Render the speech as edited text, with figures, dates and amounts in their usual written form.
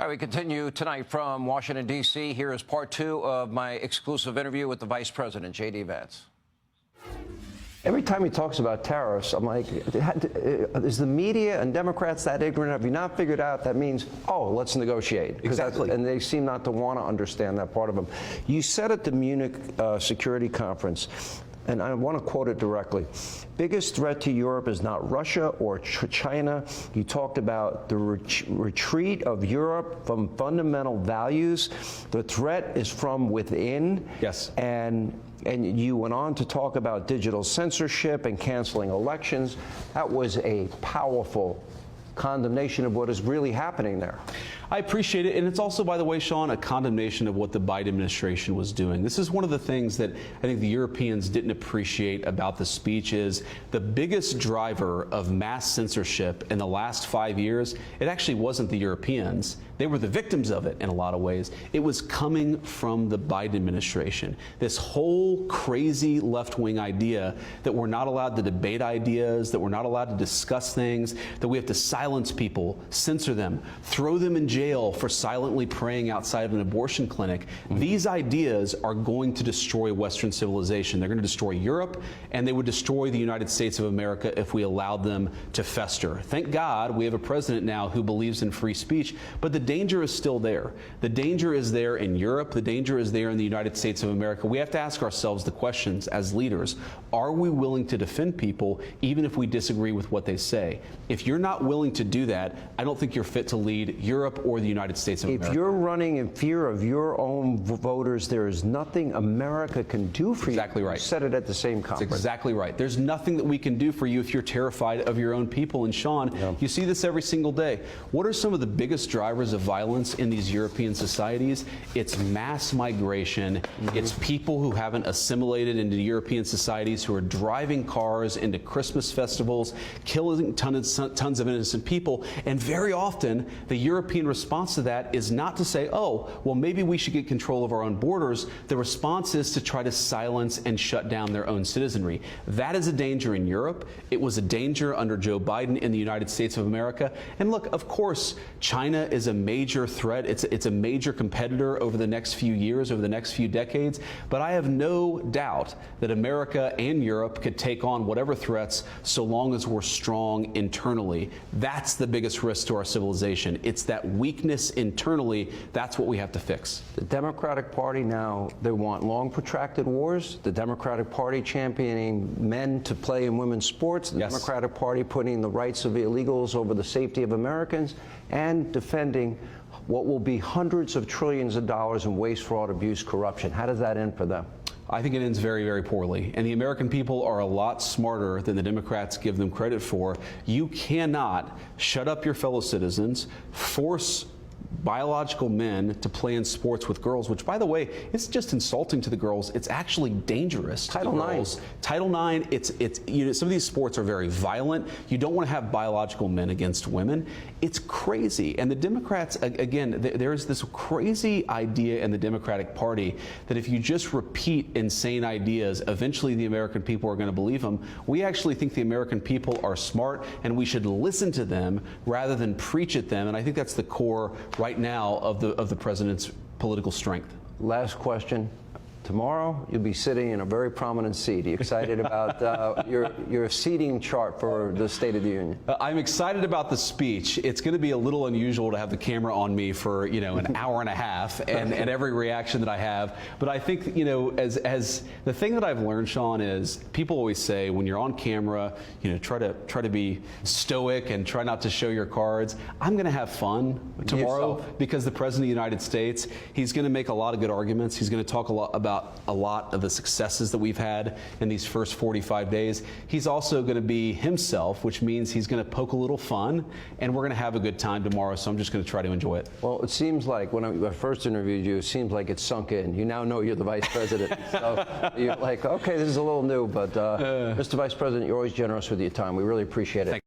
All right, we continue tonight from Washington, D.C. Here is part two of my exclusive interview with the Vice President, J.D. Vance. Every time he talks about tariffs, I'm like, is the media and Democrats that ignorant? Have you not figured out that means, oh, let's negotiate? Exactly. And they seem not to want to understand that part of them. You said at the Munich Security Conference, and I want to quote it directly, biggest threat to Europe is not Russia or China. You talked about the retreat of Europe from fundamental values. The threat is from within. Yes. And you went on to talk about digital censorship and canceling elections. That was a powerful condemnation of what is really happening there. I appreciate it, and it's also, by the way, Sean, a condemnation of what the Biden administration was doing. This is one of the things that I think the Europeans didn't appreciate about the speech is the biggest driver of mass censorship in the last 5 years, it actually wasn't the Europeans. They were the victims of it in a lot of ways. It was coming from the Biden administration. This whole crazy left-wing idea that we're not allowed to debate ideas, that we're not allowed to discuss things, that we have to silence people, censor them, throw them in jail for silently praying outside of an abortion clinic. These ideas are going to destroy Western civilization. They're going to destroy Europe, and they would destroy the United States of America if we allowed them to fester. Thank God we have a president now who believes in free speech, but the danger is still there. The danger is there in Europe. The danger is there in the United States of America. We have to ask ourselves the questions as leaders. Are we willing to defend people even if we disagree with what they say? If you're not willing to do that, I don't think you're fit to lead Europe or the United States of America. If you're running in fear of your own voters, there is nothing America can do for you. Exactly right. You said it at the same conference. That's exactly right. There's nothing that we can do for you if you're terrified of your own people. And Sean, you see this every single day. What are some of the biggest drivers of violence in these European societies? It's mass migration. It's people who haven't assimilated into European societies, who are driving cars into Christmas festivals, killing tons of innocent people. And very often, the European response to that is not to say, oh, well, maybe we should get control of our own borders. The response is to try to silence and shut down their own citizenry. That is a danger in Europe. It was a danger under Joe Biden in the United States of America. And look, of course, China is a major threat. It's a major competitor over the next few years, over the next few decades. But I have no doubt that America and Europe could take on whatever threats so long as we're strong internally. That's the biggest risk to our civilization. It's that weakness internally. That's what we have to fix. The Democratic Party now, they want long, protracted wars. The Democratic Party championing men to play in women's sports. The Democratic Party putting the rights of illegals over the safety of Americans and defending what will be hundreds of trillions of dollars in waste, fraud, abuse, corruption. How does that end for them? I think it ends very, very poorly. And the American people are a lot smarter than the Democrats give them credit for. You cannot shut up your fellow citizens, force biological men to play in sports with girls, which, by the way, it's just insulting to the girls. It's actually dangerous to the girls. Title IX, it's you know, some of these sports are very violent. You don't want to have biological men against women. It's crazy. And the Democrats, again, there's this crazy idea in the Democratic Party that if you just repeat insane ideas, eventually the American people are going to believe them. We actually think the American people are smart, and we should listen to them rather than preach at them. And I think that's the core right now of the president's political strength. Last question. Tomorrow, you'll be sitting in a very prominent seat. Are you excited about your seating chart for the State of the Union? I'm excited about the speech. It's going to be a little unusual to have the camera on me for, an hour and a half and every reaction that I have. But I think, as the thing that I've learned, Sean, is people always say when you're on camera, try to be stoic and try not to show your cards. I'm going to have fun tomorrow because the President of the United States, he's going to make a lot of good arguments. He's going to talk a lot about a lot of the successes that we've had in these first 45 days. He's also going to be himself, which means he's going to poke a little fun, and we're going to have a good time tomorrow, so I'm just going to try to enjoy it. Well, it seems like when I first interviewed you, it seems like it's sunk in. You now know you're the Vice President. So you're like, okay, this is a little new, but Mr. Vice President, you're always generous with your time. We really appreciate it.